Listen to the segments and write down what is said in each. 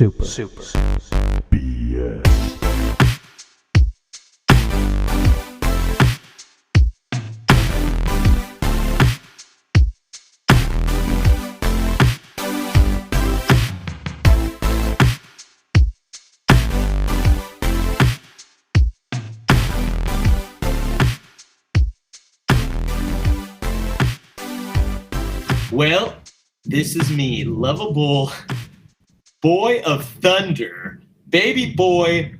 Super. BS. Well, this is me, lovable boy of thunder, baby boy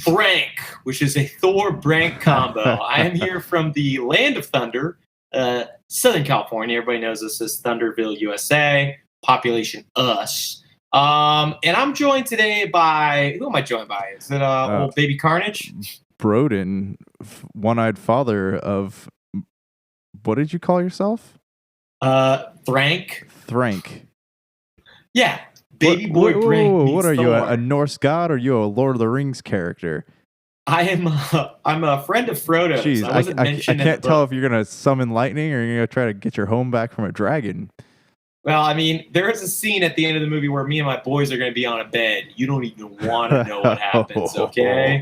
Brank, which is a Thor Brank combo. I am here from the land of thunder, Southern California. Everybody knows this as Thunderville, USA. Population us. And I'm joined today by, who am I joined by? Is it old baby Carnage? Broden, one-eyed father of, what did you call yourself? Thrank. Yeah, baby boy Brank. What are Thor. you, a Norse god, or are you a Lord of the Rings character? I'm a friend of Frodo's. Jeez, I can't tell if you're gonna summon lightning or you're gonna try to get your home back from a dragon. Well, I mean, there is a scene at the end of the movie where me and my boys are going to be on a bed. You don't even want to know what happens, okay?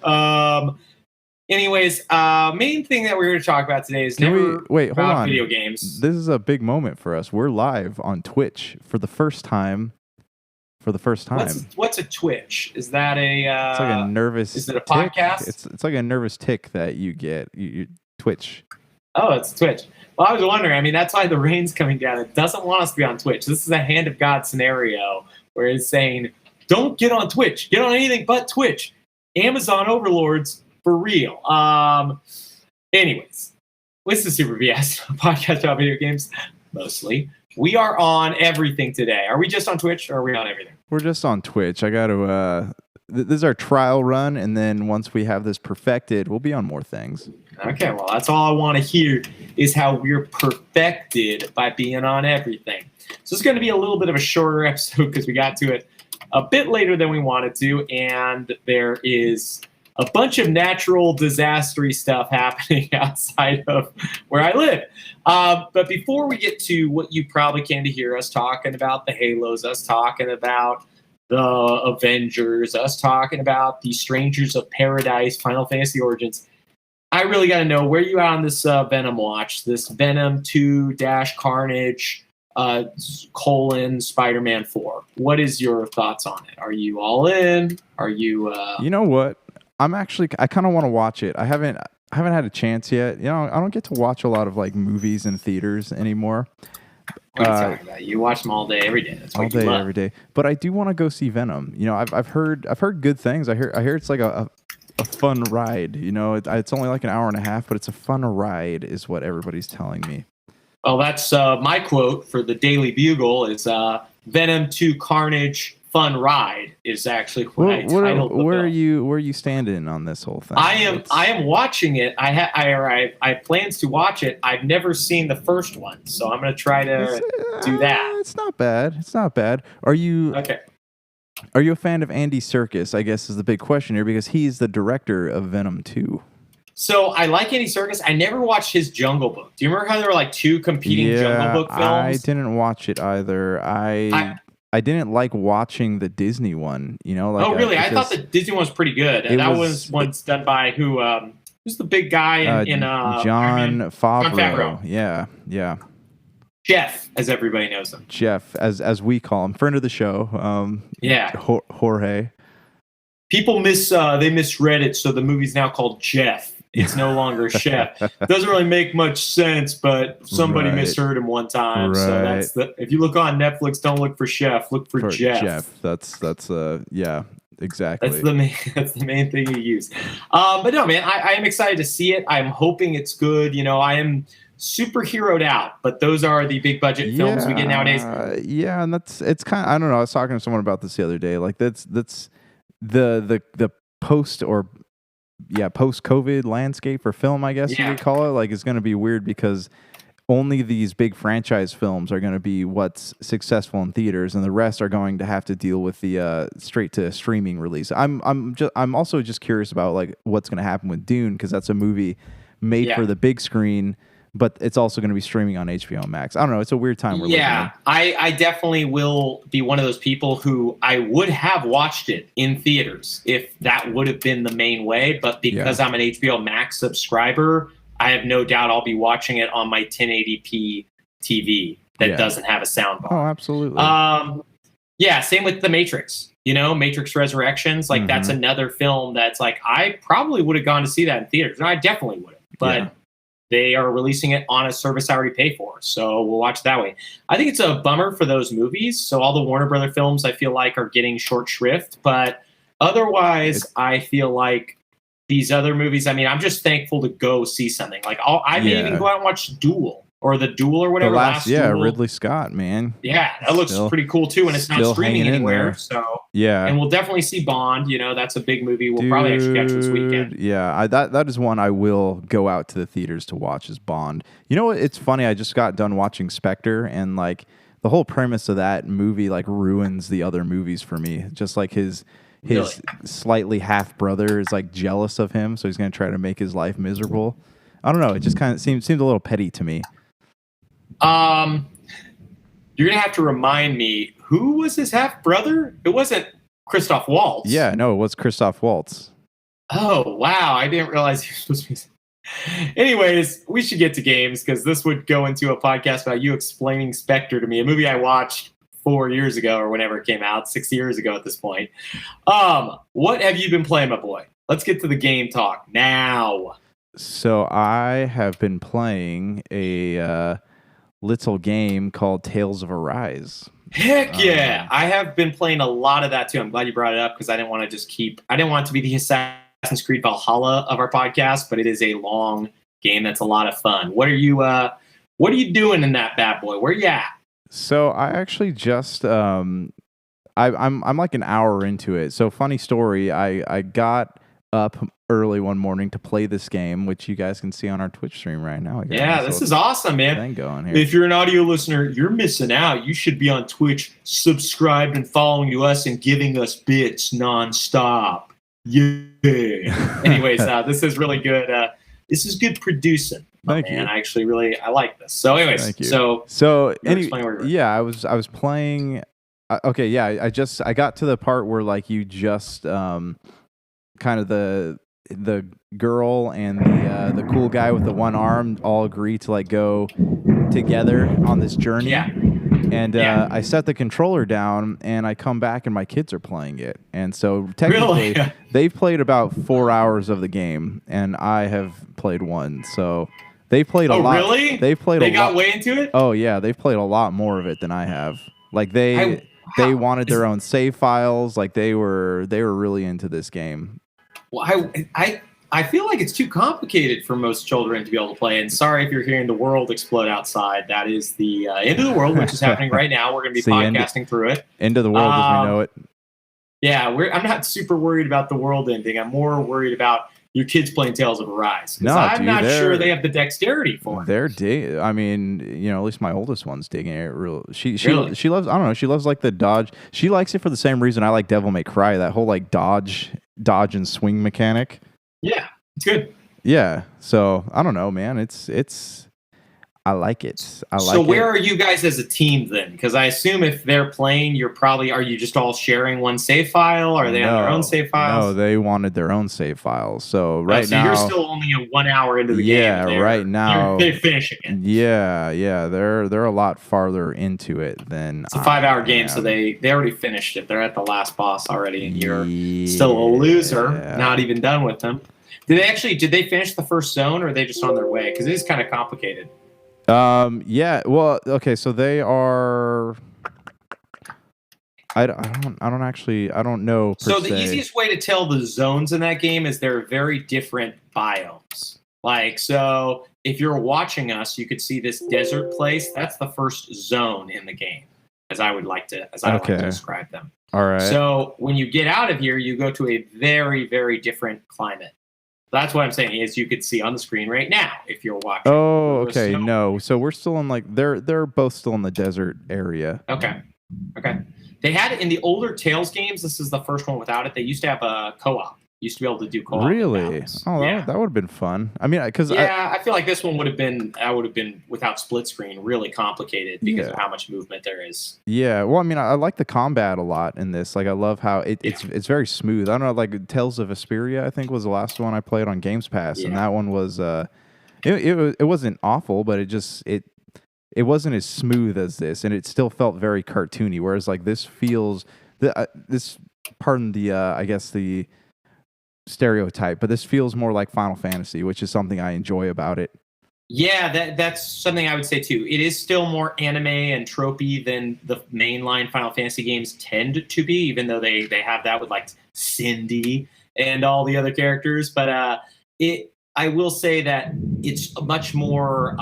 Yeah. Anyways, main thing that we're here to talk about today is hold on. Video games. This is a big moment for us. We're live on Twitch for the first time. What's a Twitch? Is that a? It's like a nervous. Is it a tick. podcast? It's like a nervous tick that you get. You Twitch. Oh, it's Twitch. Well, I was wondering. I mean, that's why the rain's coming down. It doesn't want us to be on Twitch. This is a hand of God scenario where it's saying, "Don't get on Twitch. Get on anything but Twitch." Amazon overlords. For real. Anyways, this is Super BS, a podcast about video games, mostly. We are on everything today. Are we just on Twitch, or are we on everything? We're just on Twitch. I got to, this is our trial run, and then once we have this perfected, we'll be on more things. Okay, well, that's all I want to hear is how we're perfected by being on everything. So it's going to be a little bit of a shorter episode because we got to it a bit later than we wanted to, and there is a bunch of natural disastery stuff happening outside of where I live. But before we get to what you probably came to hear, us talking about the Halos, us talking about the Avengers, us talking about the Strangers of Paradise, Final Fantasy Origins, I really got to know, where you at on this Venom watch, this Venom 2-Carnage, Spider-Man 4. What is your thoughts on it? Are you all in? Are you... You know what? I kind of want to watch it. I haven't had a chance yet. You know, I don't get to watch a lot of like movies in theaters anymore. What are you talking about? You watch them all day, every day. That's what you love. Every day. But I do want to go see Venom. You know, I've heard good things. I hear it's like a fun ride. You know, it's only like an hour and a half, but it's a fun ride, is what everybody's telling me. Well, that's my quote for the Daily Bugle. Is Venom 2 Carnage Fun Ride is actually what I titled the film. Where are you standing on this whole thing? I am watching it. I plans to watch it. I've never seen the first one, so I'm going to try to do that. It's not bad. Are you okay? Are you a fan of Andy Serkis? I guess is the big question here, because he's the director of Venom 2. So I like Andy Serkis. I never watched his Jungle Book. Do you remember how there were like two competing Jungle Book films? I didn't watch it either. I didn't like watching the Disney one, you know. Like, oh, really? I thought the Disney one was pretty good. That was once done by who? Who's the big guy in Jon Favreau? Yeah. Jeff, as everybody knows him. Jeff, as we call him, friend of the show. Yeah. Jorge. People they misread it, so the movie's now called Jeff. It's no longer Chef. Doesn't really make much sense, but somebody misheard him one time. Right. So if you look on Netflix, don't look for Chef, look for Jeff. That's yeah, exactly. That's the main thing you use. But no, man, I am excited to see it. I'm hoping it's good. You know, I am superheroed out, but those are the big budget films we get nowadays. Yeah, and it's kind of, I don't know. I was talking to someone about this the other day. Like that's the post-COVID landscape for film, I guess you could call it. Like, it's going to be weird because only these big franchise films are going to be what's successful in theaters, and the rest are going to have to deal with the straight to streaming release. I'm also just curious about like what's going to happen with Dune, because that's a movie made for the big screen, but it's also going to be streaming on HBO Max. I don't know. It's a weird time we're living in. I definitely will be one of those people who I would have watched it in theaters if that would have been the main way. But because I'm an HBO Max subscriber, I have no doubt I'll be watching it on my 1080p TV that doesn't have a sound bar. Oh, absolutely. Yeah, same with The Matrix. Matrix Resurrections. Like, that's another film that's like, I probably would have gone to see that in theaters. And I definitely would have. But they are releasing it on a service I already pay for. So we'll watch it that way. I think it's a bummer for those movies. So all the Warner Brother films, I feel like, are getting short shrift. But otherwise, I feel like these other movies, I mean, I'm just thankful to go see something. Like, I may even go out and watch Duel. Or The Duel or whatever. The last Duel. Ridley Scott, man. Yeah, that looks pretty cool too, and it's not streaming anywhere. So and we'll definitely see Bond. That's a big movie. We'll probably actually catch this weekend. Yeah, that is one I will go out to the theaters to watch is Bond. You know what? It's funny. I just got done watching Spectre, and like the whole premise of that movie like ruins the other movies for me. Just like his slightly half brother is like jealous of him, so he's going to try to make his life miserable. I don't know. It just kind of seemed a little petty to me. You're gonna have to remind me, who was his half brother? It wasn't Christoph Waltz. Yeah, no, it was Christoph Waltz. Oh wow, I didn't realize he was supposed to be. Anyways, we should get to games because this would go into a podcast about you explaining Spectre to me, a movie I watched 4 years ago or whenever it came out, 6 years ago at this point. What have you been playing, my boy? Let's get to the game talk now. So I have been playing a little game called Tales of Arise. Heck yeah! I have been playing a lot of that too. I'm glad you brought it up because I didn't want it to be the Assassin's Creed Valhalla of our podcast, but it is a long game that's a lot of fun. What are you doing in that bad boy? Where you at? So I actually just I'm like an hour into it. So funny story, I got up early one morning to play this game, which you guys can see on our Twitch stream right now. This is awesome, man. Thing going here. If you're an audio listener, you're missing out. You should be on Twitch, subscribed and following to us and giving us bits nonstop. Yeah. Anyways, this is really good. This is good producing. Thank you. I actually I like this. So anyways, I was playing. Okay, yeah, I got to the part where like you just kind of the girl and the cool guy with the one arm all agree to like go together on this journey. Yeah. And I set the controller down and I come back and my kids are playing it. And so technically they've played about 4 hours of the game and I have played one. So they played a lot. Oh, really? They got way into it? Oh yeah, they've played a lot more of it than I have. Like they wanted their own save files. Like they were really into this game. Well, I feel like it's too complicated for most children to be able to play. And sorry if you're hearing the world explode outside. That is the end of the world, which is happening right now. We're going to be podcasting through it. End of the world as we know it. Yeah, I'm not super worried about the world ending. I'm more worried about your kids playing Tales of Arise. I'm not sure they have the dexterity for it. I mean, at least my oldest one's digging it. She loves. I don't know. She loves like the dodge. She likes it for the same reason I like Devil May Cry. That whole like dodge and swing mechanic. Yeah, it's good. Yeah. So I don't know, man. It's. I like it. So where are you guys as a team then? Because I assume if they're playing, are you just all sharing one save file? Are they on their own save files? No, they wanted their own save files. So now, you're still only 1 hour into the game. Yeah, right now they're finishing it. Yeah, they're a lot farther into it than it's a 5-hour game, so they already finished it. They're at the last boss already, and you're still a loser, not even done with them. Did they finish the first zone, or are they just on their way? Because it is kind of complicated. Yeah, well, okay, so they are. I don't know. So the easiest way to tell the zones in that game is they're very different biomes. Like, so if you're watching us, you could see this desert place. That's the first zone in the game, as I would like to describe them. All right. So when you get out of here, you go to a very, very different climate. That's what I'm saying is you could see on the screen right now if you're watching. Oh, okay. No. So we're still in like they're both still in the desert area. Okay. They had it in the older Tales games. This is the first one without it. They used to have a co-op. Used to be able to do co-op Really? battles. Oh, Yeah. that would have been fun. I mean, because Yeah, I feel like this one would have been without split screen really complicated because of Yeah. how much movement there is. Yeah, well, I mean, I like the combat a lot in this. Like, I love how it's very smooth. I don't know, like Tales of Vesperia, I think was the last one I played on Games Pass, and Yeah. that one was it wasn't awful, but it wasn't as smooth as this, and it still felt very cartoony. Whereas like this feels this pardon the I guess the stereotype, but this feels more like Final Fantasy, which is something I enjoy about it. Yeah, that's something I would say too. It is still more anime and tropey than the mainline Final Fantasy games tend to be, even though they have that with like Cindy and all the other characters. But I will say that it's much more.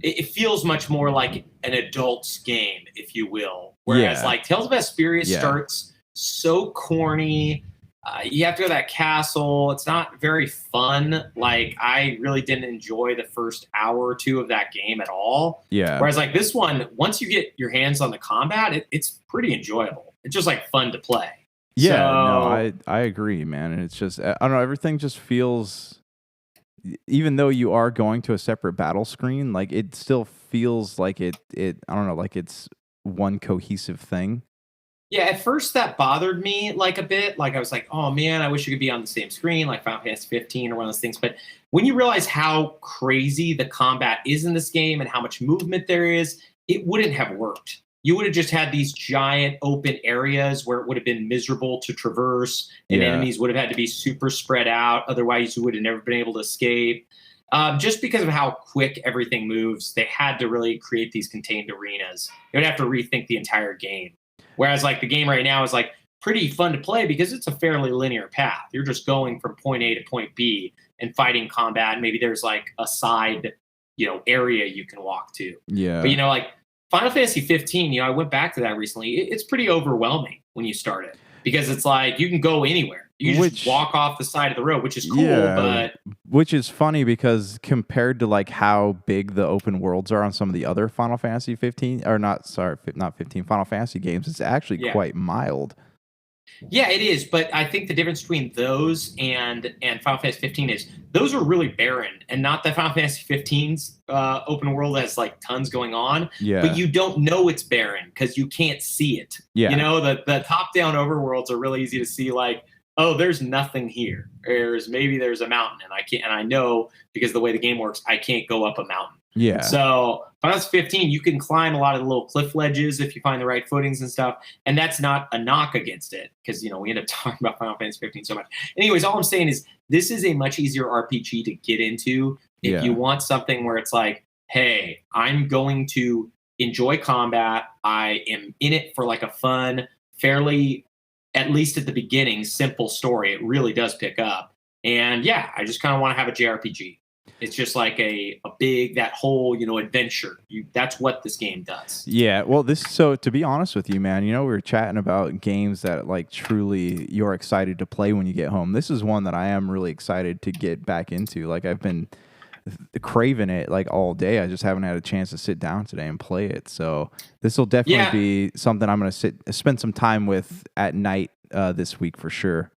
It feels much more like an adult's game, if you will. Whereas like Tales of Vesperia starts so corny. You have to go to that castle. It's not very fun. Like, I really didn't enjoy the first hour or two of that game at all. Yeah. Whereas, like, this one, once you get your hands on the combat, it's pretty enjoyable. It's just, like, fun to play. Yeah, no, I agree, man. And it's just, I don't know, everything just feels, even though you are going to a separate battle screen, like, it still feels like I don't know, like it's one cohesive thing. Yeah, at first that bothered me like a bit. Like I was like, oh man, I wish you could be on the same screen like Final Fantasy 15 or one of those things. But when you realize how crazy the combat is in this game and how much movement there is, it wouldn't have worked. You would have just had these giant open areas where it would have been miserable to traverse, and enemies would have had to be super spread out. Otherwise, you would have never been able to escape. Just because of how quick everything moves, they had to really create these contained arenas. They would have to rethink the entire game. Whereas like the game right now is like pretty fun to play because it's a fairly linear path. You're just going from point A to point B and fighting combat. Maybe there's like a side, area you can walk to. Yeah. But like Final Fantasy 15, I went back to that recently. It's pretty overwhelming when you start it because it's like you can go anywhere. You just walk off the side of the road, which is cool, but which is funny because compared to like how big the open worlds are on some of the other Final Fantasy 15 or not 15 Final Fantasy games, it's actually quite mild. Yeah, it is, but I think the difference between those and Final Fantasy 15 is those are really barren, and not that Final Fantasy 15's open world has like tons going on, but you don't know it's barren because you can't see it. Yeah. The top-down overworlds are really easy to see, like, oh, there's nothing here. Maybe there's a mountain, and I know because the way the game works, I can't go up a mountain. Yeah. So Final Fantasy 15, you can climb a lot of the little cliff ledges if you find the right footings and stuff, and that's not a knock against it because we end up talking about Final Fantasy 15 so much. Anyways, all I'm saying is this is a much easier RPG to get into if you want something where it's like, hey, I'm going to enjoy combat. I am in it for like a fun, fairly, at least at the beginning, simple story. It really does pick up. And yeah, I just kind of want to have a JRPG. It's just like a big, that whole, adventure. That's what this game does. Yeah. Well, so to be honest with you, man, we were chatting about games that like truly you're excited to play when you get home. This is one that I am really excited to get back into. Like I've been craving it like all day. I just haven't had a chance to sit down today and play it. So this will definitely be something I'm going to spend some time with at night this week for sure.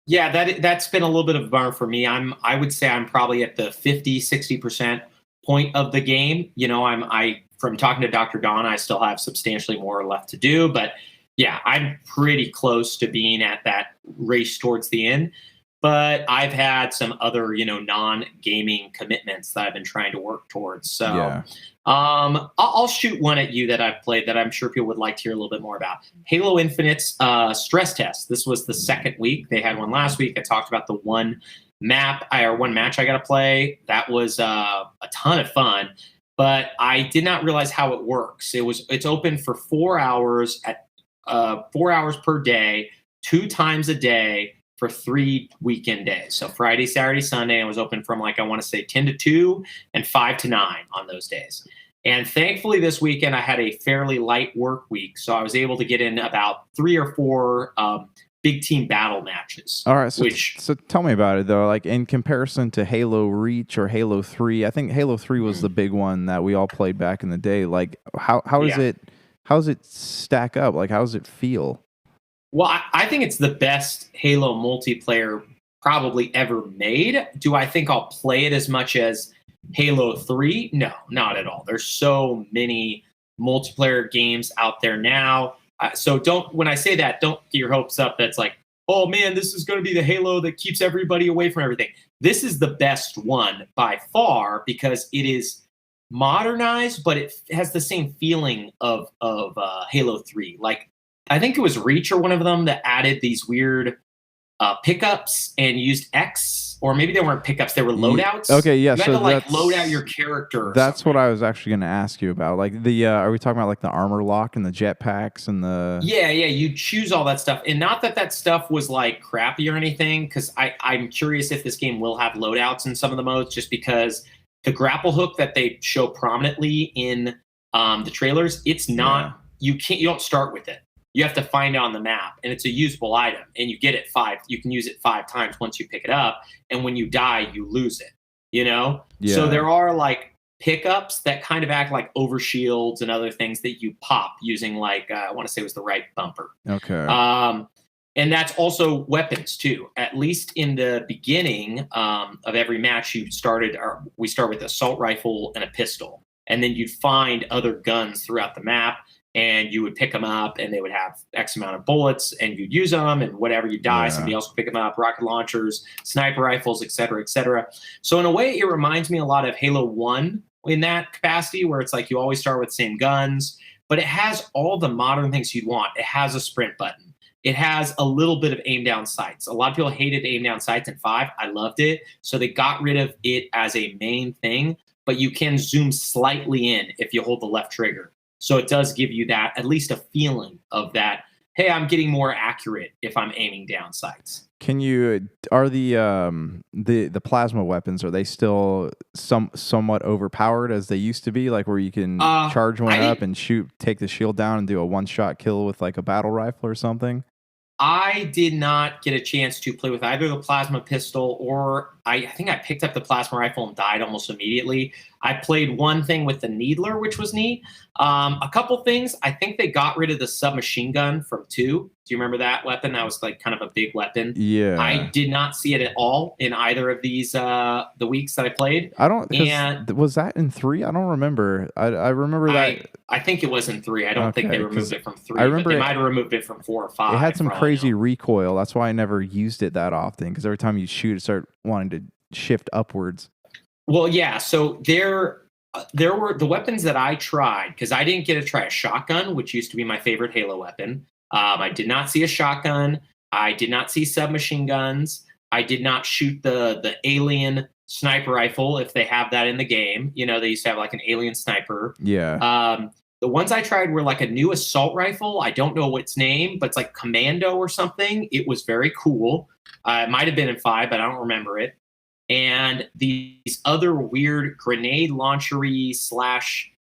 Yeah, that's been a little bit of a bummer for me. I would say I'm probably at the 50-60% point of the game. From talking to Dr. Don, I still have substantially more left to do, but yeah, I'm pretty close to being at that race towards the end. But I've had some other, non-gaming commitments that I've been trying to work towards. So I'll shoot one at you that I've played that I'm sure people would like to hear a little bit more about. Halo Infinite's stress test. This was the second week. They had one last week. I talked about the one match I got to play. That was a ton of fun. But I did not realize how it works. It's open for 4 hours at 4 hours per day, 2 times a day, for 3 weekend days. So Friday, Saturday, Sunday, I was open from I want to say 10 to 2 and 5 to 9 on those days. And thankfully this weekend I had a fairly light work week. So I was able to get in about 3 or 4 big team battle matches. All right. So tell me about it though. Like in comparison to Halo Reach or Halo 3, I think Halo 3 was the big one that we all played back in the day. Like how does it stack up? Like how does it feel? Well, I think it's the best Halo multiplayer probably ever made. Do I think I'll play it as much as Halo 3? No, not at all. There's so many multiplayer games out there now. So when I say that, don't get your hopes up. That's like, oh man, this is going to be the Halo that keeps everybody away from everything. This is the best one by far because it is modernized, but it has the same feeling of Halo 3. Like, I think it was Reach or one of them that added these weird pickups and used X, or maybe they weren't pickups, they were loadouts. Okay, yeah. You had to like load out your character. That's what I was actually going to ask you about. Like are we talking about like the armor lock and the jetpacks and the? Yeah. You choose all that stuff, and not that stuff was like crappy or anything. Because I'm curious if this game will have loadouts in some of the modes, just because the grapple hook that they show prominently in the trailers, it's not. Yeah. You don't start with it. You have to find it on the map, and it's a usable item, and you get it 5. You can use it 5 times once you pick it up, and when you die, you lose it. Yeah. So there are like pickups that kind of act like overshields and other things that you pop using like I want to say it was the right bumper. Okay. And that's also weapons too. At least in the beginning of every match, we start with assault rifle and a pistol, and then you'd find other guns throughout the map. And you would pick them up, and they would have X amount of bullets, and you'd use them, and whatever you die, somebody else would pick them up, rocket launchers, sniper rifles, et cetera, et cetera. So in a way, it reminds me a lot of Halo 1 in that capacity, where it's like you always start with the same guns, but it has all the modern things you'd want. It has a sprint button. It has a little bit of aim down sights. A lot of people hated aim down sights in 5. I loved it. So they got rid of it as a main thing, but you can zoom slightly in if you hold the left trigger. So it does give you that, at least a feeling of that, hey, I'm getting more accurate if I'm aiming down sights. Are the plasma weapons, are they still somewhat overpowered as they used to be? Like where you can charge one up and take the shield down and do a one-shot kill with like a battle rifle or something? I did not get a chance to play with either the plasma pistol or I think I picked up the plasma rifle and died almost immediately. I played one thing with the Needler, which was neat. A couple things. I think they got rid of the submachine gun from 2. Do you remember that weapon? That was like kind of a big weapon. Yeah. I did not see it at all in either of these the weeks that I played. Was that in 3? I don't remember. I remember that. I think it was in 3. I don't think they removed it from 3. I remember but they might have removed it from 4 or 5. It had some crazy recoil. That's why I never used it that often, because every time you shoot, it started wanting to shift upwards. Well, yeah. So there were the weapons that I tried, because I didn't get to try a shotgun, which used to be my favorite Halo weapon. I did not see a shotgun. I did not see submachine guns. I did not shoot the alien sniper rifle, if they have that in the game. They used to have like an alien sniper. Yeah. The ones I tried were like a new assault rifle. I don't know its name, but it's like Commando or something. It was very cool. It might have been in 5, but I don't remember it. And these other weird grenade launchery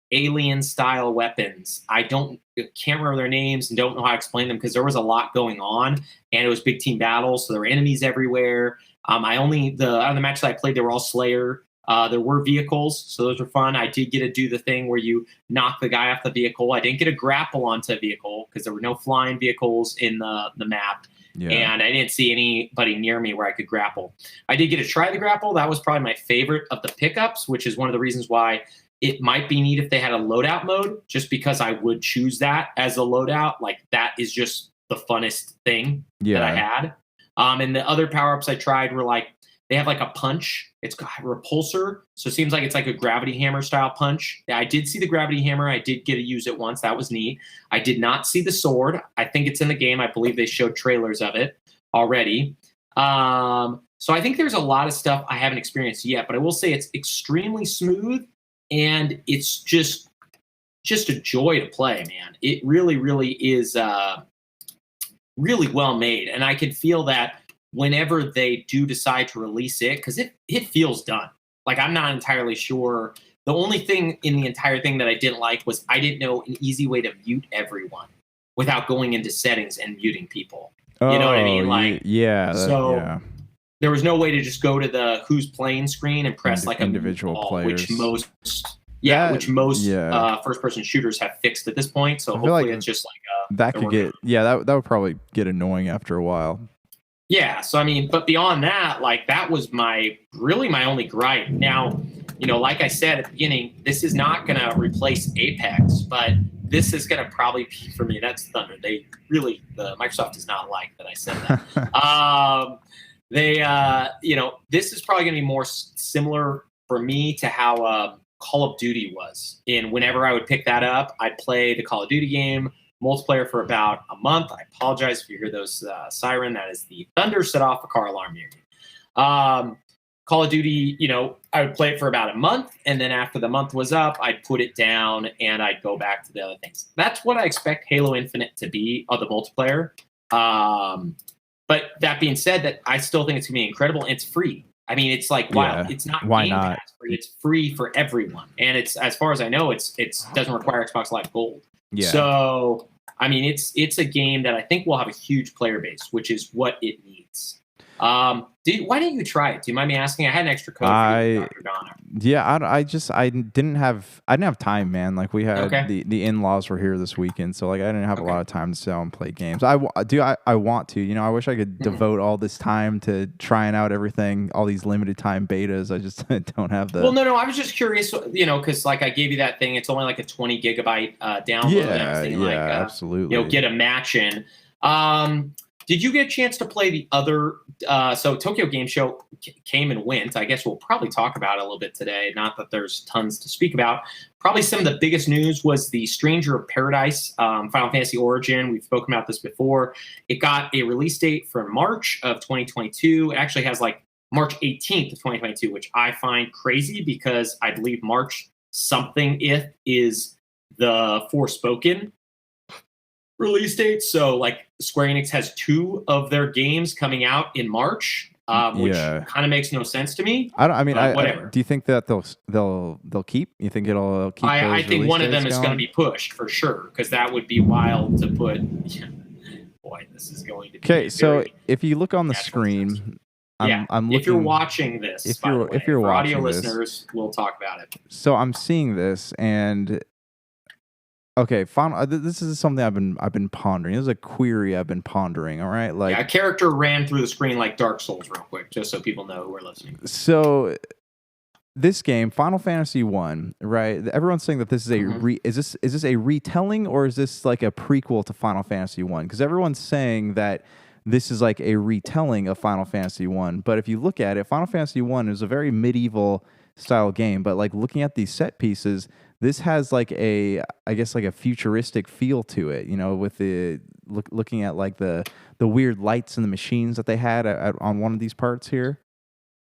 / alien style weapons. I can't remember their names and don't know how to explain them, because there was a lot going on and it was big team battles. So there were enemies everywhere. Out of the matches I played, they were all Slayer. There were vehicles, so those were fun. I did get to do the thing where you knock the guy off the vehicle. I didn't get a grapple onto a vehicle because there were no flying vehicles in the map. Yeah. And I didn't see anybody near me where I could grapple. I did get to try the grapple. That was probably my favorite of the pickups, which is one of the reasons why it might be neat if they had a loadout mode, just because I would choose that as a loadout. Like, that is just the funnest thing that I had. And the other power-ups I tried were like, they have like a punch. It's got a repulsor. So it seems like it's like a gravity hammer style punch. I did see the gravity hammer. I did get to use it once. That was neat. I did not see the sword. I think it's in the game. I believe they showed trailers of it already. So I think there's a lot of stuff I haven't experienced yet, but I will say it's extremely smooth and it's just a joy to play, man. It really, really is really well made. And I can feel that whenever they do decide to release it, because it feels done. Like, I'm not entirely sure. The only thing in the entire thing that I didn't like was I didn't know an easy way to mute everyone without going into settings and muting people. You know what I mean? Like, there was no way to just go to the who's playing screen and press like individual players, which most first-person shooters have fixed at this point. So hopefully it's just like that could get that would probably get annoying after a while. Yeah, so I mean, but beyond that, like that was my only gripe. Now, like I said at the beginning, this is not going to replace Apex, but this is going to probably be for me. That's Thunder. The Microsoft does not like that I said that. This is probably going to be more similar for me to how Call of Duty was. And whenever I would pick that up, I'd play the Call of Duty game multiplayer for about a month. I apologize if you hear those siren. That is the Thunder set off a car alarm near me. Call of Duty, I would play it for about a month, and then after the month was up, I'd put it down and I'd go back to the other things. That's what I expect Halo Infinite to be of the multiplayer. But that being said, that I still think it's gonna be incredible. And it's free. I mean, it's like wild. It's not why Game not? Pass free. It's free for everyone, and it's, as far as I know, it doesn't require Xbox Live Gold. Yeah. So I mean, it's a game that I think will have a huge player base, which is what it needs. Why didn't you try it? Do you mind me asking? I had an extra code for you, Dr. Donner. Yeah, I didn't have time, man. Like we had the in-laws were here this weekend, so like I didn't have a lot of time to sit down and play games. I want to. I wish I could devote all this time to trying out everything, all these limited time betas. I just don't have the. Well, no. I was just curious, because like I gave you that thing. It's only like a 20 gigabyte download. Yeah, absolutely. Get a match in. Did you get a chance to play the other? So Tokyo Game Show came and went. I guess we'll probably talk about it a little bit today. Not that there's tons to speak about. Probably some of the biggest news was the Stranger of Paradise Final Fantasy Origin. We've spoken about this before. It got a release date for March of 2022. It actually has like March 18th of 2022, which I find crazy because I believe March something is the Forspoken release date. So like Square Enix has 2 of their games coming out in March, which kind of makes no sense to me. Whatever. Do you think that they'll keep? You think it'll keep? I think one of them is going to be pushed for sure, because that would be wild to put. Boy, this is going to be okay. So if you look on the screen, I'm looking. If you're watching this, if you're for watching audio this, listeners, we'll talk about it. So I'm seeing this and. Okay, this is something I've been pondering. This is a query I've been pondering. All right, like a character ran through the screen like Dark Souls, real quick, just so people know who are listening. So, this game, Final Fantasy 1, right? Everyone's saying that this is is this a retelling or is this like a prequel to Final Fantasy 1? Because everyone's saying that this is like a retelling of Final Fantasy 1. But if you look at it, Final Fantasy 1 is a very medieval style game. But like looking at these set pieces. This has like a futuristic feel to it, with the looking at like the weird lights and the machines that they had on one of these parts here.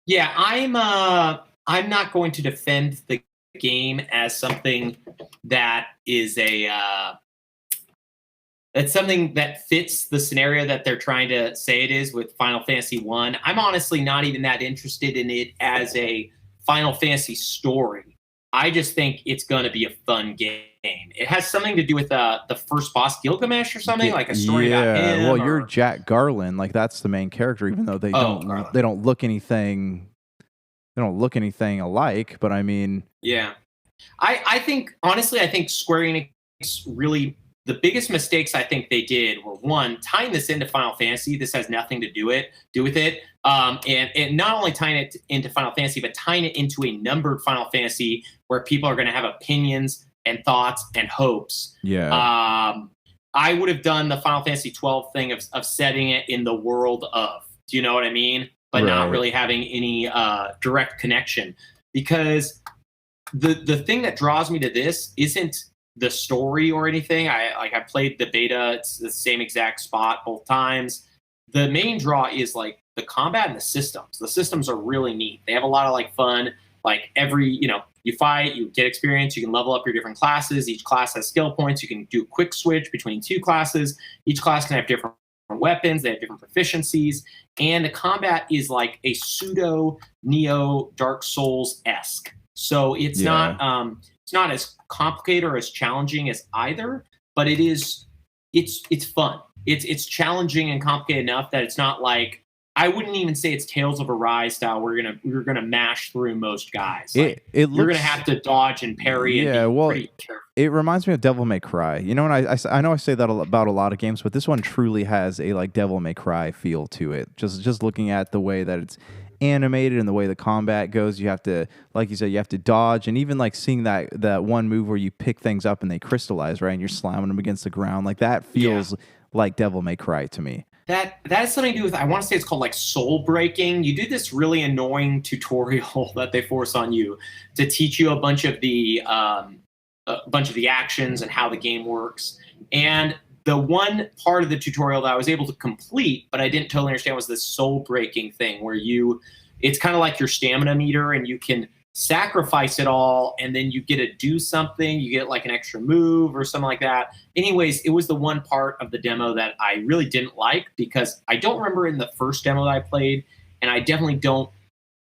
Yeah, I'm not going to defend the game as something that is it's something that fits the scenario that they're trying to say it is with Final Fantasy 1. I'm honestly not even that interested in it as a Final Fantasy story. I just think it's going to be a fun game. It has something to do with the first boss, Gilgamesh, or something, like a story about him. Well, you're Jack Garland, like that's the main character, even though they don't look anything alike. But I mean, yeah, I think honestly, Square Enix really. The biggest mistakes I think they did were, one, tying this into Final Fantasy. This has nothing to do with it. And not only tying it into Final Fantasy, but tying it into a numbered Final Fantasy where people are going to have opinions and thoughts and hopes. Yeah. I would have done the Final Fantasy 12 thing of setting it in the world of. Do you know what I mean? But not really having any direct connection. Because the thing that draws me to this isn't the story or anything. I played the beta. It's the same exact spot both times. The main draw is like the combat and the systems. The systems are really neat. They have a lot of like fun. Like you fight, you get experience, you can level up your different classes. Each class has skill points. You can do a quick switch between 2 classes. Each class can have different weapons. They have different proficiencies. And the combat is like a pseudo Neo Dark Souls-esque. So it's not as complicated or as challenging as either, but it's fun. It's challenging and complicated enough that it's not like, I wouldn't even say it's Tales of Arise style where we're gonna mash through most guys. You're gonna have to dodge and parry. And be pretty careful. It reminds me of Devil May Cry. You know, and I know I say that about a lot of games, but this one truly has a like Devil May Cry feel to it. Just looking at the way that it's animated and the way the combat goes, you have to, like you said, you have to dodge, and even like seeing that one move where you pick things up and they crystallize, right, and you're slamming them against the ground, like that feels like Devil May Cry to me. That has something to do with, I want to say it's called like soul breaking. You do this really annoying tutorial that they force on you to teach you a bunch of the actions and how the game works. And the one part of the tutorial that I was able to complete, but I didn't totally understand, was this soul breaking thing where it's kind of like your stamina meter, and you can sacrifice it all, and then you get to do something. You get like an extra move or something like that. Anyways, it was the one part of the demo that I really didn't like, because I don't remember in the first demo that I played, and I definitely don't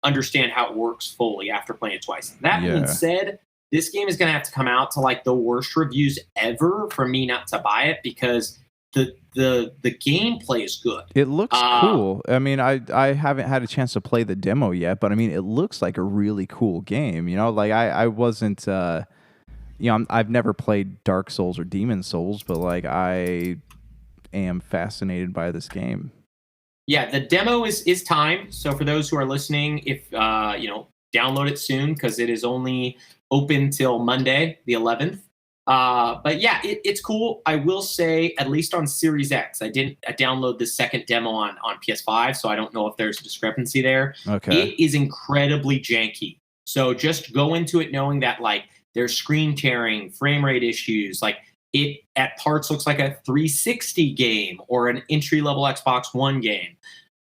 understand how it works fully after playing it twice. That being said, this game is going to have to come out to like the worst reviews ever for me not to buy it, because the gameplay is good. It looks cool. I mean, I haven't had a chance to play the demo yet, but I mean, it looks like a really cool game. You know, like I wasn't, I've never played Dark Souls or Demon Souls, but like I am fascinated by this game. Yeah, the demo is timed. So for those who are listening, if download it soon, because it is only open till Monday, the 11th. But yeah, it's cool. I will say, at least on Series X, I didn't download the second demo on PS5, so I don't know if there's a discrepancy there. Okay. It is incredibly janky. So just go into it knowing that like there's screen tearing, frame rate issues. Like it at parts looks like a 360 game or an entry-level Xbox One game.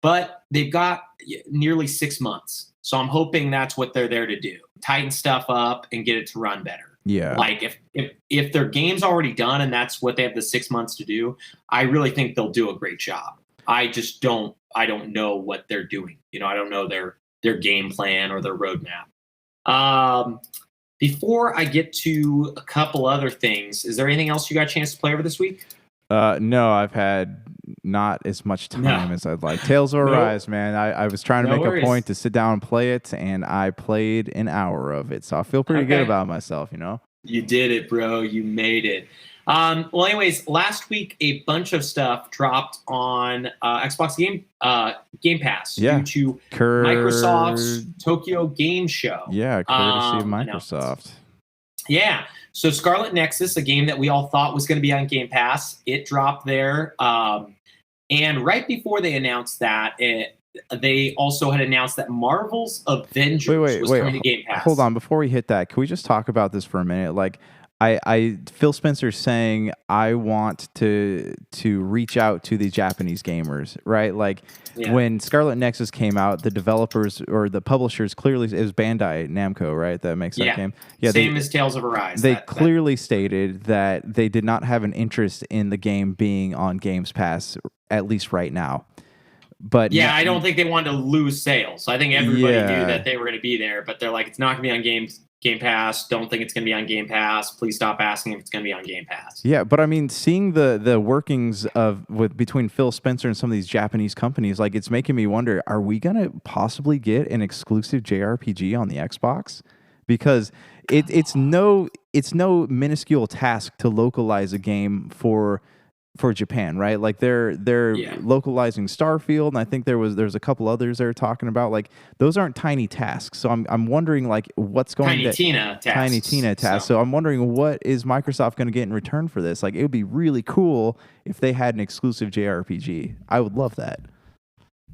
But they've got nearly 6 months. So I'm hoping that's what they're there to do. Tighten stuff up and get it to run better. Yeah. Like if their game's already done and that's what they have the 6 months to do, I really think they'll do a great job. I don't know what they're doing. You know, I don't know their game plan or their roadmap. Before I get to a couple other things, is there anything else you got a chance to play over this week? No, I've had not as much time as I'd like. Tales of Arise, man. I was trying to make a point to sit down and play it, and I played an hour of it, so I feel pretty good about myself, you know? You did it, bro. You made it. Well, anyways, last week a bunch of stuff dropped on Xbox Game Pass due to Microsoft's Tokyo Game Show. Yeah, courtesy of Microsoft. Yeah. So Scarlet Nexus, a game that we all thought was going to be on Game Pass, it dropped there. And right before they announced that, they also had announced that Marvel's Avengers was coming to Game Pass. Hold on. Before we hit that, can we just talk about this for a minute? Like, Phil Spencer saying, I want to reach out to the Japanese gamers, right? Like, when Scarlet Nexus came out, the developers or the publishers clearly, it was Bandai Namco, right? That makes that game. Yeah, same as Tales of Arise. They clearly stated that they did not have an interest in the game being on Games Pass, at least right now. But I don't think they wanted to lose sales. I think everybody knew that they were going to be there, but they're like, it's not going to be on Game Pass. Don't think it's going to be on Game Pass. Please stop asking if it's going to be on Game Pass. Yeah, but I mean, seeing the workings between Phil Spencer and some of these Japanese companies, like it's making me wonder: are we going to possibly get an exclusive JRPG on the Xbox? Because it's no minuscule task to localize a game for Japan, right? Like they're localizing Starfield, and I think there's a couple others they're talking about. Like those aren't tiny tasks. So I'm wondering like what's going Tiny Tina tasks. So I'm wondering what is Microsoft going to get in return for this? Like it would be really cool if they had an exclusive JRPG. I would love that.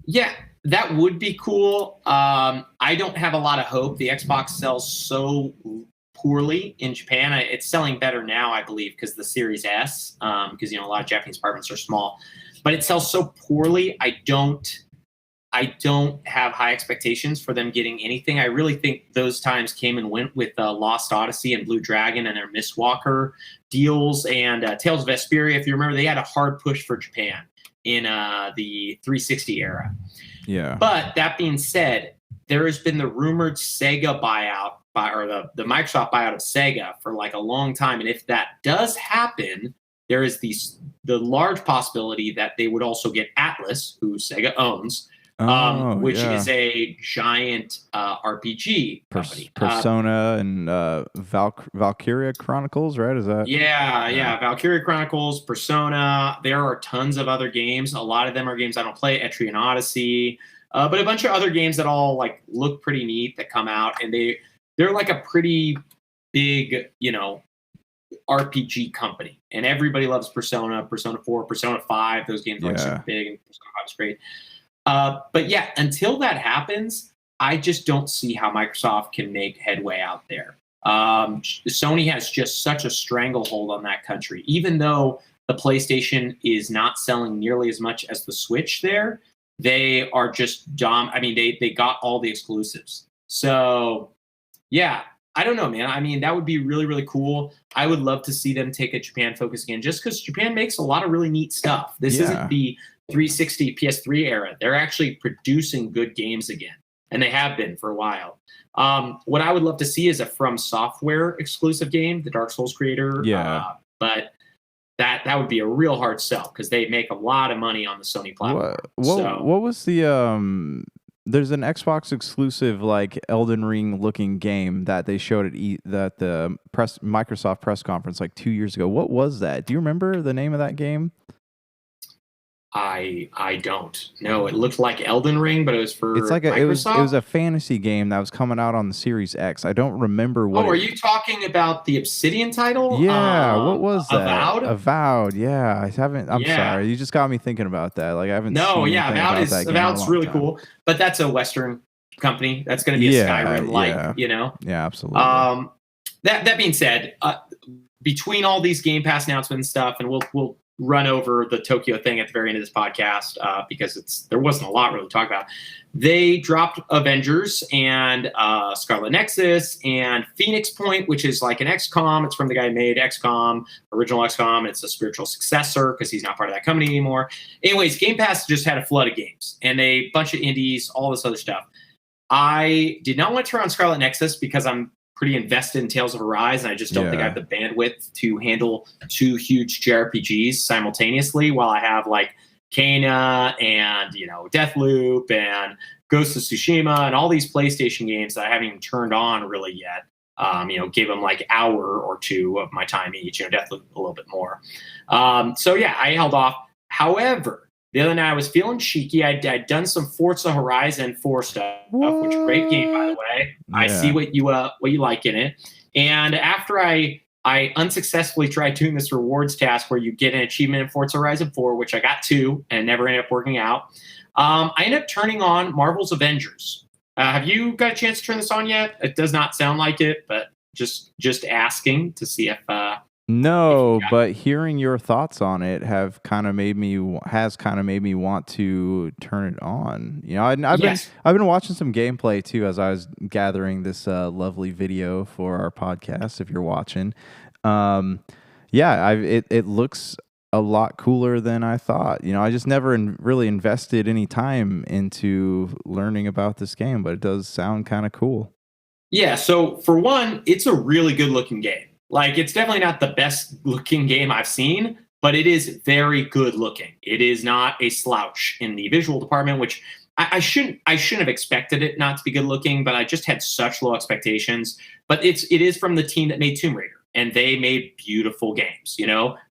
Yeah, that would be cool. I don't have a lot of hope. The Xbox sells so poorly in Japan. It's selling better now, I believe, because the Series S, because a lot of Japanese apartments are small, but it sells so poorly. I don't have high expectations for them getting anything. I really think those times came and went with Lost Odyssey and Blue Dragon and their Mistwalker deals and Tales of Vesperia. If you remember, they had a hard push for Japan in the 360 era. Yeah. But that being said, there has been the rumored Sega buyout or the Microsoft buyout of Sega for like a long time. And if that does happen, there is the large possibility that they would also get Atlas, who Sega owns, which is a giant RPG company. Persona and Valkyria Chronicles, right? Is that? Yeah. Valkyria Chronicles, Persona. There are tons of other games. A lot of them are games I don't play. Etrian Odyssey, but a bunch of other games that all like look pretty neat that come out, and they're like a pretty big, RPG company, and everybody loves Persona 4, Persona 5. Those games are super big, and Persona 5 is great. But yeah, until that happens, I just don't see how Microsoft can make headway out there. Sony has just such a stranglehold on that country, even though the PlayStation is not selling nearly as much as the Switch there. They are just they got all the exclusives. So yeah, I don't know, man. I mean, that would be really, really cool. I would love to see them take a Japan focus again, just because Japan makes a lot of really neat stuff. This isn't the 360 PS3 era. They're actually producing good games again, and they have been for a while. What I would love to see is a From Software exclusive game, the Dark Souls creator. But that would be a real hard sell because they make a lot of money on the Sony platform. What was the there's an Xbox exclusive like Elden Ring looking game that they showed at the Microsoft press conference like 2 years ago. What was that? Do you remember the name of that game? I don't know. It looked like Elden Ring, but it was for Microsoft. It was a fantasy game that was coming out on the Series X. I don't remember what. Oh, are you talking about the Obsidian title? Yeah, what was that? Avowed? Avowed. Yeah, I'm sorry. You just got me thinking about that. Like I haven't. Avowed's really cool, but that's a Western company. That's going to be a Skyrim-like, Yeah, absolutely. That being said, between all these Game Pass announcements and stuff, and we'll run over the Tokyo thing at the very end of this podcast because there wasn't a lot really to talk about. They dropped Avengers and Scarlet Nexus and Phoenix Point, which is like an XCOM. It's from the guy who made XCOM, original XCOM. It's a spiritual successor because he's not part of that company anymore. Anyways, Game Pass just had a flood of games and a bunch of indies, all this other stuff. I did not want to turn on Scarlet Nexus because I'm pretty invested in Tales of Arise, and I just don't think I have the bandwidth to handle 2 huge JRPGs simultaneously while I have like Kena and Deathloop and Ghost of Tsushima and all these PlayStation games that I haven't even turned on really yet. Gave them like hour or 2 of my time each. Deathloop a little bit more. So yeah, I held off. However, the other night I was feeling cheeky. I'd done some Forza Horizon 4 stuff, which great game, by the way. Yeah. I see what you like in it. And after I unsuccessfully tried doing this rewards task where you get an achievement in Forza Horizon 4, which I got 2 and never ended up working out, I ended up turning on Marvel's Avengers. Have you got a chance to turn this on yet? It does not sound like it, but just asking to see if No, but hearing your thoughts on it has kind of made me want to turn it on. I've been watching some gameplay too as I was gathering this lovely video for our podcast. If you're watching, it looks a lot cooler than I thought. I just never really invested any time into learning about this game, but it does sound kind of cool. Yeah. So for one, it's a really good looking game. Like, it's definitely not the best looking game I've seen, but it is very good looking. It is not a slouch in the visual department, which I shouldn't have expected it not to be good looking, but I just had such low expectations. But it is from the team that made Tomb Raider, and they made beautiful games.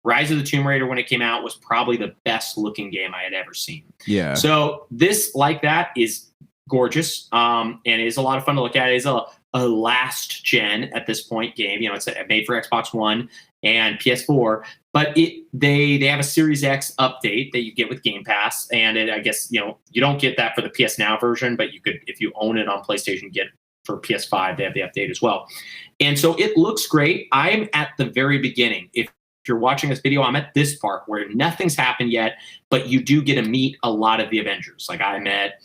Rise of the Tomb Raider, when it came out, was probably the best looking game I had ever seen. Yeah. So this, like that, is gorgeous, and it is a lot of fun to look at. It is a last gen at this point game. It's made for Xbox One and PS4, but they have a Series X update that you get with Game Pass, and I guess you don't get that for the PS Now version, but you could, if you own it on PlayStation, get for PS5. They have the update as well, and so it looks great. I'm at the very beginning. If you're watching this video, I'm at this part where nothing's happened yet, but you do get to meet a lot of the Avengers. Like I met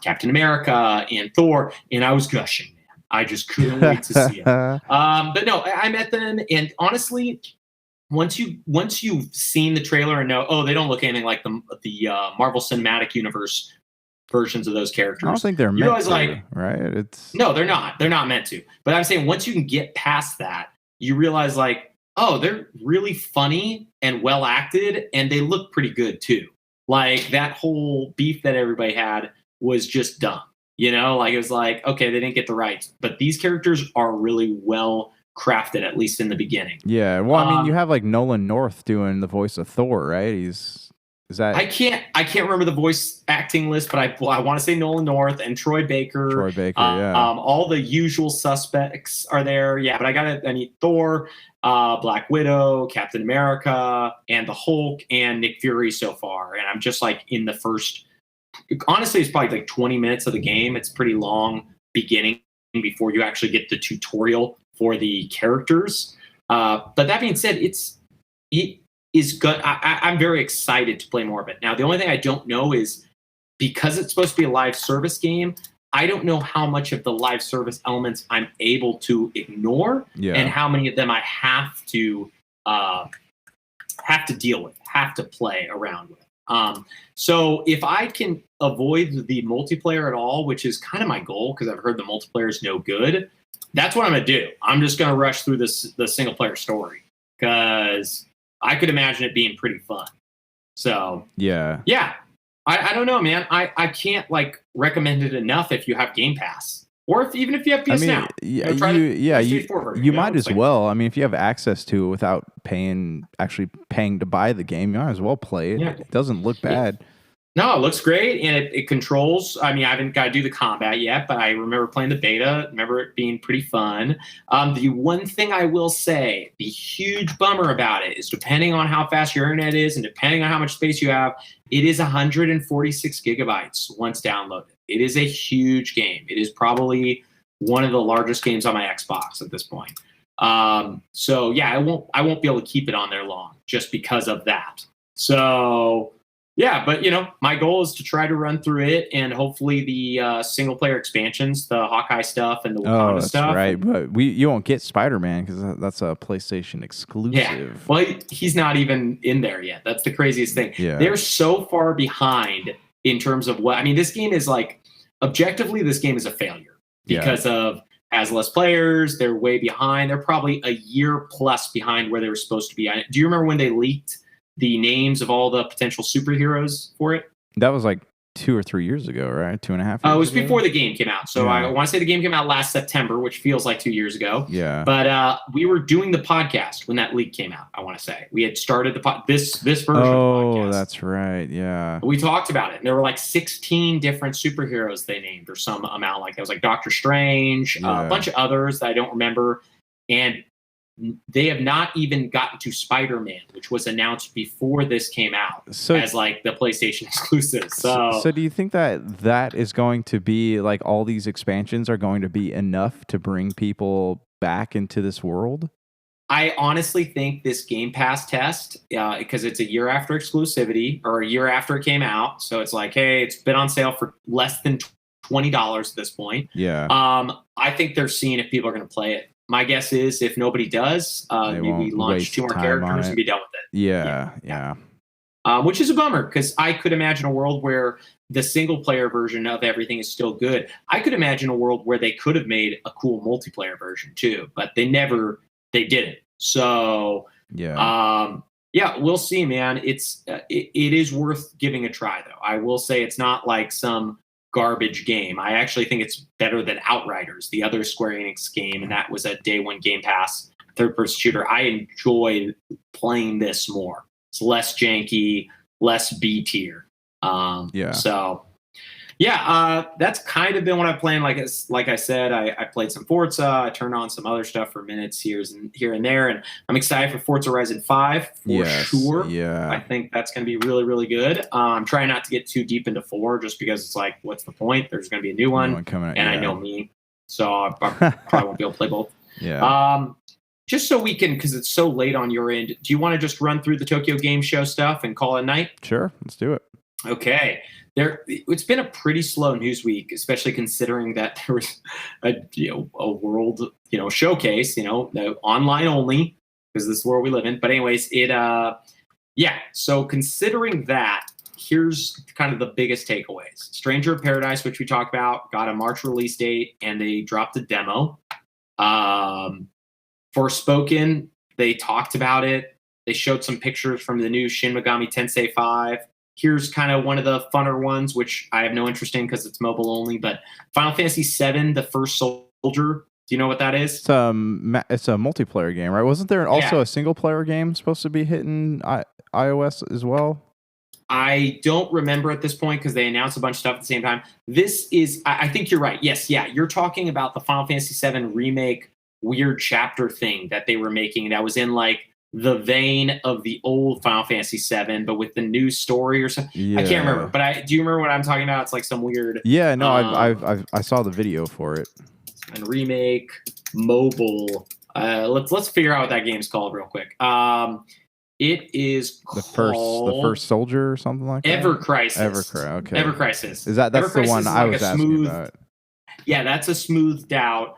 Captain America and Thor, and I was gushing. I just couldn't wait to see it. But no, I met them, and honestly, once you've seen the trailer and know, they don't look anything like the Marvel Cinematic Universe versions of those characters. I don't think they're meant to, right? No, they're not. They're not meant to. But I'm saying once you can get past that, you realize they're really funny and well acted, and they look pretty good too. Like that whole beef that everybody had was just dumb. Like it was like, okay, they didn't get the rights, but these characters are really well crafted, at least in the beginning. Yeah, well, I mean, you have like Nolan North doing the voice of Thor, right? I can't remember the voice acting list, but I want to say Nolan North and Troy Baker. Yeah. All the usual suspects are there. Yeah, but I need Thor, Black Widow, Captain America, and the Hulk, and Nick Fury so far. And I'm just like in the first. Honestly, it's probably like 20 minutes of the game. It's pretty long beginning before you actually get the tutorial for the characters. But that being said, it is good. I'm very excited to play more of it. Now, the only thing I don't know is because it's supposed to be a live service game, I don't know how much of the live service elements I'm able to ignore and how many of them I have to deal with, have to play around with. So if I can avoid the multiplayer at all, which is kind of my goal, because I've heard the multiplayer is no good, that's what I'm going to do. I'm just going to rush through the single player story because I could imagine it being pretty fun. So yeah. I don't know, man. I can't like recommend it enough if you have Game Pass or even if you have PS Now. You might as well. I mean, if you have access to it without paying to buy the game, you might as well play it. Yeah. It doesn't look bad. No, it looks great, and it controls. I mean, I haven't got to do the combat yet, but I remember playing the beta. Remember it being pretty fun. The one thing I will say, the huge bummer about it is depending on how fast your internet is and depending on how much space you have, it is 146 gigabytes once downloaded. It is a huge game. It is probably one of the largest games on my Xbox at this point. So yeah, I won't be able to keep it on there long just because of that. So. Yeah, but my goal is to try to run through it, and hopefully the single player expansions, the Hawkeye stuff, and the Wakanda stuff. Right, but you won't get Spider-Man because that's a PlayStation exclusive. Yeah, well, he's not even in there yet. That's the craziest thing. Yeah. They're so far behind in terms of this game is like objectively, this game is a failure because of has less players. They're way behind. They're probably a year plus behind where they were supposed to be. Do you remember when they leaked the names of all the potential superheroes for it? That was like 2 or 3 years ago, right? 2.5 years ago? It was before the game came out. So I want to say the game came out last September, which feels like 2 years ago. Yeah. But we were doing the podcast when that leak came out, I want to say. We had started this version of the podcast. Oh, that's right. Yeah. We talked about it. And there were like 16 different superheroes they named or some amount like that. It was like Doctor Strange, a bunch of others that I don't remember. And they have not even gotten to Spider-Man, which was announced before this came out as like the PlayStation exclusive. So do you think that is going to be like all these expansions are going to be enough to bring people back into this world? I honestly think this Game Pass test, because it's a year after exclusivity or a year after it came out. So it's like, hey, it's been on sale for less than $20 at this point. Yeah. I think they're seeing if people are going to play it. My guess is if nobody does, maybe launch 2 more characters and be done with it. Yeah. Which is a bummer because I could imagine a world where the single player version of everything is still good. I could imagine a world where they could have made a cool multiplayer version too, but they didn't. So we'll see, man. It is worth giving a try though. I will say it's not like some garbage game. I actually think it's better than Outriders, the other Square Enix game, and that was a day one Game Pass third-person shooter. I enjoyed playing this more. It's less janky, less B tier. That's kind of been what I've played. Like I said, I played some Forza. I turned on some other stuff for minutes here and there, and I'm excited for Forza Horizon 5 for sure. Yeah, I think that's going to be really, really good. I'm trying not to get too deep into 4 just because it's like, what's the point? There's going to be a new one coming out, and I know me, so I probably won't be able to play both. Yeah. Just so we can, because it's so late on your end, do you want to just run through the Tokyo Game Show stuff and call it a night? Sure, let's do it. Okay. It's been a pretty slow news week, especially considering that there was a world showcase, online only because this is the world we live in. But anyways, so considering that, here's kind of the biggest takeaways. Stranger of Paradise, which we talked about, got a March release date, and they dropped a demo. Forspoken, they talked about it. They showed some pictures from the new Shin Megami Tensei 5. here's kind of one of the funner ones, which I have no interest in because it's mobile only. But Final Fantasy VII: The First Soldier. Do you know what that is? It's a multiplayer game, right? Wasn't there also a single player game supposed to be hitting iOS as well? I don't remember at this point because they announced a bunch of stuff at the same time. This is, I think you're right. Yes, yeah. You're talking about the Final Fantasy VII remake weird chapter thing that they were making that was in like the vein of the old Final Fantasy VII, but with the new story or something. Yeah. I can't remember, but do you remember what I'm talking about? It's like some weird. Yeah, no, I saw the video for it. And remake mobile. Let's figure out what that game's called real quick. It is the first soldier or something like that. Ever Crisis. Okay. Ever Crisis. That's the one I was asking about? Yeah, that's a smoothed out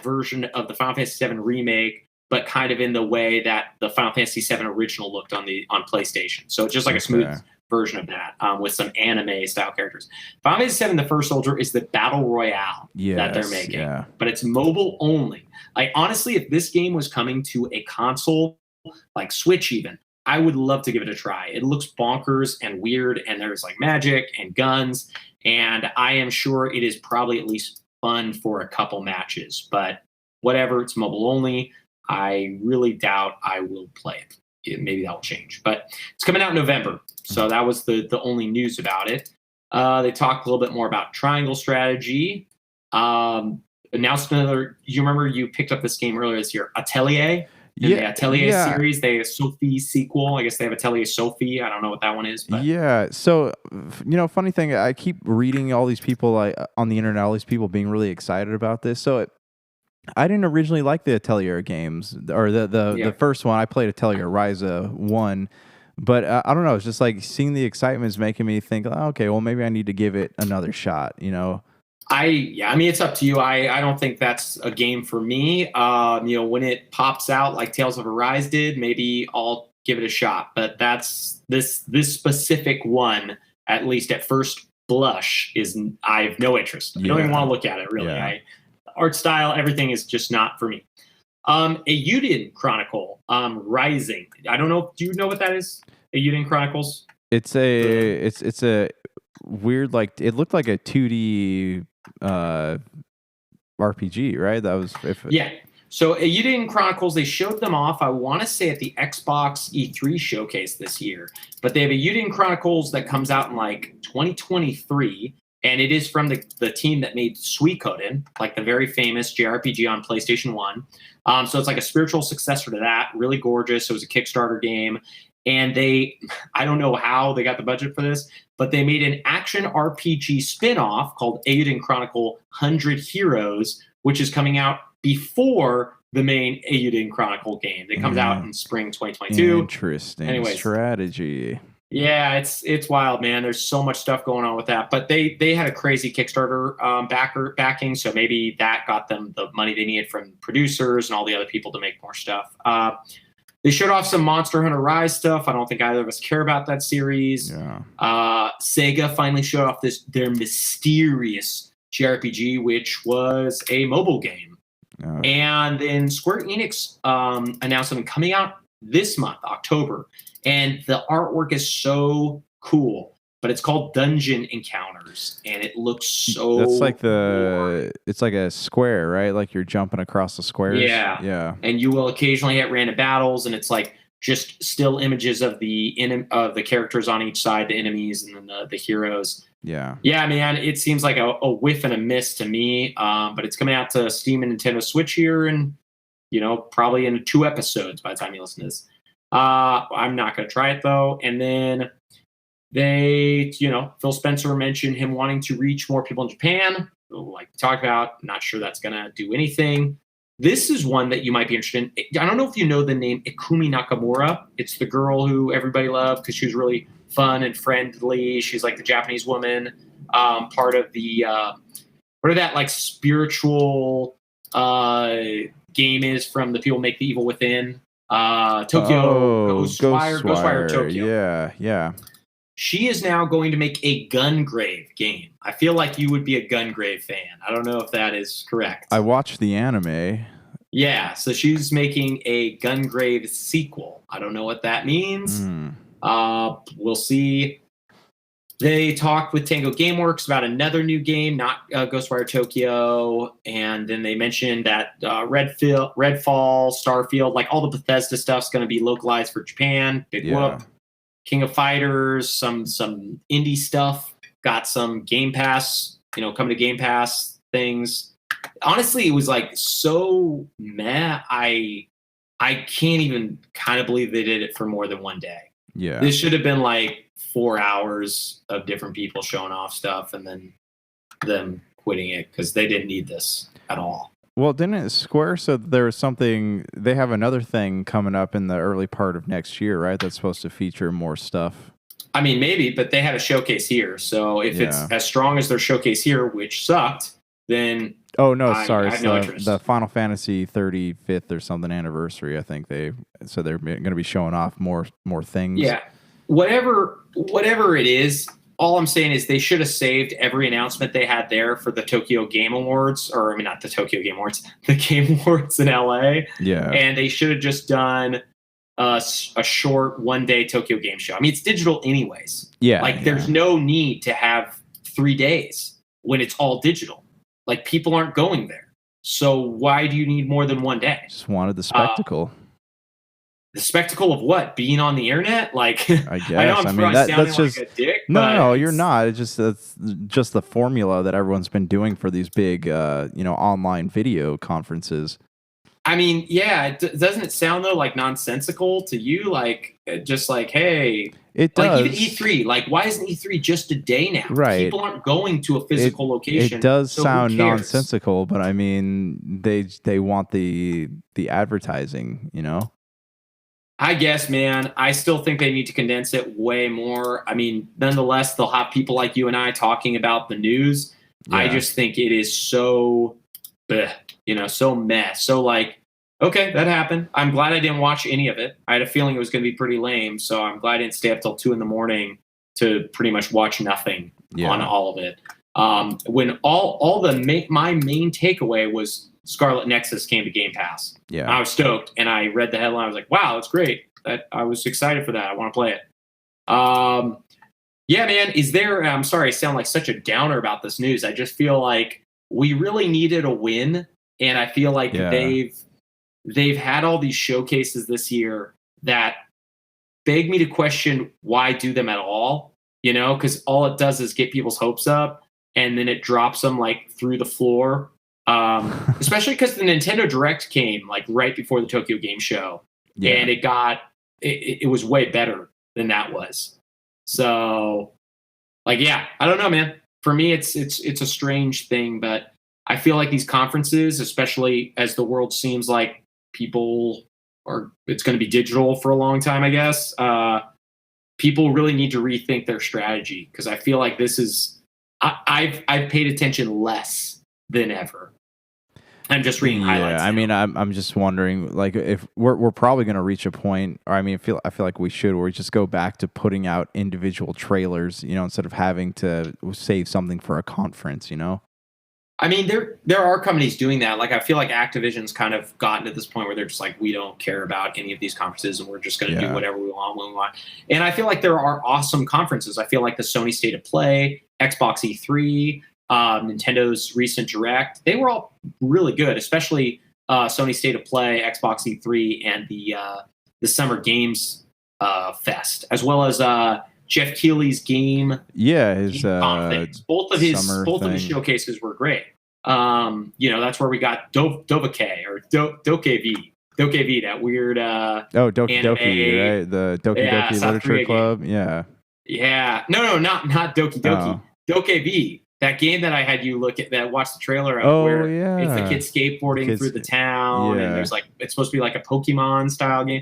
version of the Final Fantasy VII remake, but kind of in the way that the Final Fantasy VII original looked on PlayStation. So it's just like a smooth version of that with some anime style characters. Final Fantasy VII: The First Soldier is the battle royale that they're making, but it's mobile only. Like honestly, if this game was coming to a console like Switch even, I would love to give it a try. It looks bonkers and weird, and there's like magic and guns, and I am sure it is probably at least fun for a couple matches, but whatever, it's mobile only. I really doubt I will play it. Maybe that will change, but it's coming out in November. So that was the only news about it. They talked a little bit more about triangle strategy. Announced another, you remember you picked up this game earlier this year, Atelier? The Atelier series, they have Sophie sequel. I guess they have Atelier Sophie. I don't know what that one is. But. Yeah. So, funny thing, I keep reading all these people on the internet, all these people being really excited about this. So I didn't originally like the Atelier games or the first one. I played Atelier Ryza 1. But I don't know. It's just like seeing the excitement is making me think, okay, well, maybe I need to give it another shot, I mean, it's up to you. I don't think that's a game for me. When it pops out like Tales of Arise did, maybe I'll give it a shot. But that's this specific one, at least at first blush, I have no interest. I don't even want to look at it, really. Yeah. Art style, everything is just not for me. A Eiyuden Chronicle, Rising. I don't know. Do you know what that is? Eiyuden Chronicles? It's a weird, like, it looked like a 2D RPG, right? That was So Eiyuden Chronicles, they showed them off, I want to say at the Xbox E3 showcase this year, but they have Eiyuden Chronicles that comes out in like 2023, and it is from the team that made Suikoden, like the very famous JRPG on PlayStation 1. So it's like a spiritual successor to that, really gorgeous. It was a Kickstarter game, and I don't know how they got the budget for this, but they made an action RPG spin-off called Eiyuden Chronicle 100 Heroes, which is coming out before the main Eiyuden Chronicle game. It comes out in spring 2022. Interesting strategy. Yeah, it's wild, man. There's so much stuff going on with that. But they had a crazy Kickstarter backing, so maybe that got them the money they needed from producers and all the other people to make more stuff. They showed off some Monster Hunter Rise stuff. I don't think either of us care about that series. Yeah. Sega finally showed off their mysterious JRPG, which was a mobile game. And then Square Enix announced something coming out this month, October. And the artwork is so cool. But it's called Dungeon Encounters, and it looks so. That's like it's like a square, right? Like you're jumping across the squares. Yeah. And you will occasionally hit random battles, and it's like just still images of the characters on each side, the enemies, and then the heroes. Yeah, man. It seems like a whiff and a miss to me. But it's coming out to Steam and Nintendo Switch here, and probably in 2 episodes by the time you listen to this. I'm not going to try it though, and then. Phil Spencer mentioned him wanting to reach more people in Japan, like we talked about. Not sure that's going to do anything. This is one that you might be interested in. I don't know if you know the name Ikumi Nakamura. It's the girl who everybody loved because she was really fun and friendly. She's like the Japanese woman, part of the what are that like spiritual game is from the people who make The Evil Within. Ghostwire Tokyo. Yeah. She is now going to make a Gungrave game. I feel like you would be a Gungrave fan. I don't know if that is correct. I watched the anime. Yeah, so she's making a Gungrave sequel. I don't know what that means. We'll see. They talked with Tango Gameworks about another new game, not Ghostwire Tokyo, and then they mentioned that Redfall, Starfield, like all the Bethesda stuff's going to be localized for Japan. Big whoop. King of Fighters, some indie stuff, got some Game Pass, coming to Game Pass things. Honestly, it was like so meh. I can't even kind of believe they did it for more than one day. Yeah, this should have been like 4 hours of different people showing off stuff and then them quitting it because they didn't need this at all. Well, didn't Square said there was something, they have another thing coming up in the early part of next year, right? That's supposed to feature more stuff. I mean, maybe, but they had a showcase here. So if it's as strong as their showcase here, which sucked, then oh no, sorry, I have no interest. The Final Fantasy 35th or something anniversary. I think they're going to be showing off more things. Yeah, whatever it is. All I'm saying is they should have saved every announcement they had there for the Tokyo Game Awards, or I mean, not the Tokyo Game Awards, the Game Awards in LA. Yeah, and they should have just done a short one-day Tokyo Game Show. I mean, it's digital anyways. Yeah, like there's no need to have 3 days when it's all digital. Like people aren't going there. So why do you need more than 1 day? Just wanted the spectacle. The spectacle of what? Being on the internet? Like, I guess. I know I'm that's just like a dick. No, you're not. That's just the formula that everyone's been doing for these big, online video conferences. I mean, yeah, doesn't it sound though like nonsensical to you? Like, just like, hey, it does. Like even E3, like, why isn't E3 just a day now? Right. People aren't going to a physical location. It does so sound nonsensical, but I mean, they want the advertising, I guess, man. I still think they need to condense it way more. I mean, nonetheless, they'll have people like you and I talking about the news. Yeah. I just think it is so, so meh. So like, okay, that happened. I'm glad I didn't watch any of it. I had a feeling it was going to be pretty lame. So I'm glad I didn't stay up till 2 a.m. to pretty much watch nothing on all of it. When my main takeaway was Scarlet Nexus came to Game Pass. Yeah, I was stoked, and I read the headline. I was like, "Wow, that's great!" I was excited for that. I want to play it. Yeah, man. I'm sorry, I sound like such a downer about this news. I just feel like we really needed a win, and I feel like they've had all these showcases this year that beg me to question why do them at all. Because all it does is get people's hopes up, and then it drops them like through the floor. Especially because the Nintendo Direct came like right before the Tokyo Game Show, and it was way better than that was. So, like, yeah, I don't know, man. For me, it's a strange thing, but I feel like these conferences, especially as the world seems like it's going to be digital for a long time, I guess. People really need to rethink their strategy because I feel like this is I've paid attention less than ever. I'm just reading highlights. Yeah, I mean, I'm just wondering, like, if we're probably going to reach a point, or I mean, I feel like we should, where we just go back to putting out individual trailers, instead of having to save something for a conference, I mean, there are companies doing that. Like, I feel like Activision's kind of gotten to this point where they're just like, we don't care about any of these conferences, and we're just going to do whatever we want when we want. And I feel like there are awesome conferences. I feel like the Sony State of Play, Xbox E3. Nintendo's recent Direct, they were all really good, especially Sony State of Play, Xbox E3, and the Summer Games Fest, as well as Jeff Keighley's game. Yeah, his conference. Both of his showcases were great. That's where we got Dovake or Dokev, that weird Doki Doki, right? The Doki Doki Literature Club. Game. Yeah. No, not Doki Doki. Dokev. That game that I had you watch the trailer of, where it's the kids skateboarding through the town, and there's like, it's supposed to be like a Pokemon style game.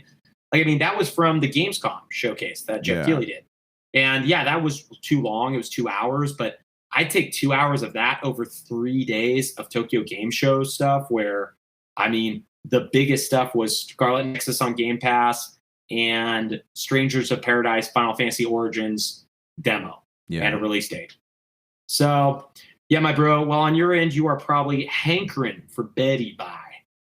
Like, I mean, that was from the Gamescom showcase that Jeff Keighley did. And that was too long. It was 2 hours, but I'd take 2 hours of that over 3 days of Tokyo Game Show stuff where, I mean, the biggest stuff was Scarlet Nexus on Game Pass and Strangers of Paradise Final Fantasy Origins demo and a release date. So, yeah, my bro, well, on your end, you are probably hankering for Betty Bye.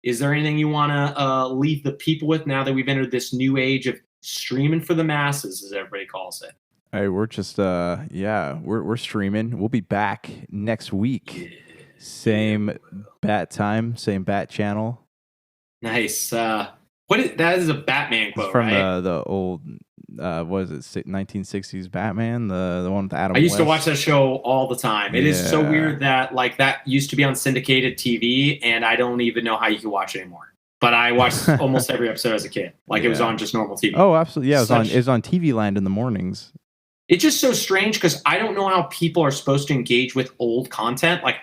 Is there anything you want to leave the people with now that we've entered this new age of streaming for the masses, as everybody calls it. Hey, we're just we're streaming. We'll be back next week. Same bat time, same bat channel. Nice. That is a Batman quote, it's from right? the old what is it, 1960s Batman, the one with Adam I used West. to watch that show all the time. It is so weird that like that used to be on syndicated TV, and I don't even know how you can watch it anymore. But I watched almost every episode as a kid. Like it was on just normal TV. Oh, absolutely. Yeah, it was on TV Land in the mornings. It's just so strange because I don't know how people are supposed to engage with old content. Like,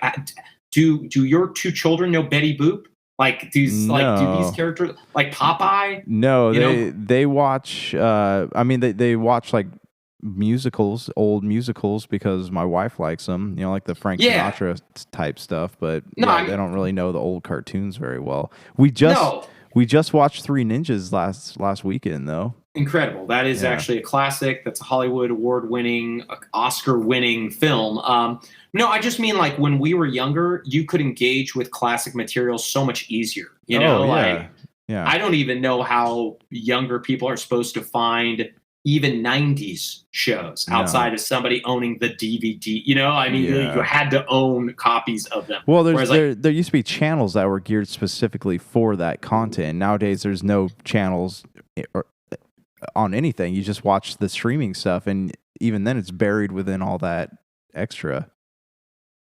do your two children know Betty Boop? Like, do these characters like Popeye? No, they watch. They watch like musicals, old musicals, because my wife likes them. You know, like the Frank Sinatra type stuff. But they don't really know the old cartoons very well. We just watched Three Ninjas last weekend, though. Incredible. That is actually a classic. That's a Hollywood award-winning, Oscar-winning film. No, I just mean like when we were younger, you could engage with classic material so much easier. You know, I don't even know how younger people are supposed to find even 90s shows outside of somebody owning the DVD. You know, I mean, you had to own copies of them. Well, there used to be channels that were geared specifically for that content. Nowadays, there's no channels on anything. You just watch the streaming stuff, and even then it's buried within all that extra.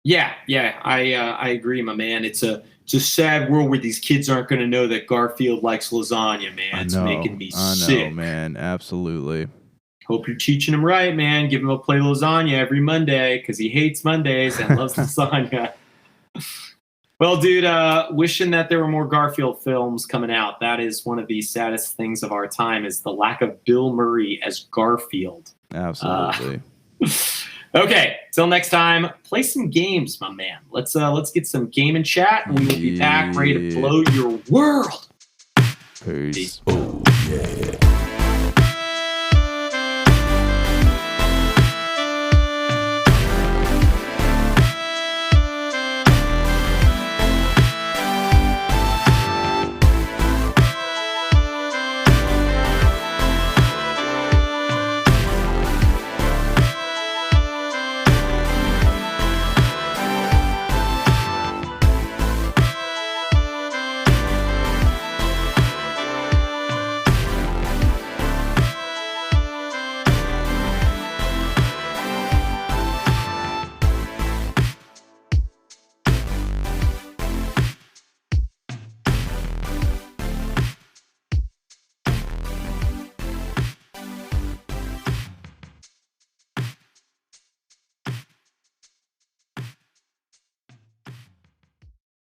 I agree, my man. It's a sad world where these kids aren't going to know that Garfield likes lasagna, man. It's making me sick. I know, man. Absolutely. Hope you're teaching him right, man. Give him a plate of lasagna every Monday because he hates Mondays and loves lasagna. Well, dude, wishing that there were more Garfield films coming out. That is one of the saddest things of our time, is the lack of Bill Murray as Garfield. Absolutely. Okay, till next time, play some games, my man. Let's get some game and chat, and we will be back ready to blow your world. Peace. Oh, yeah.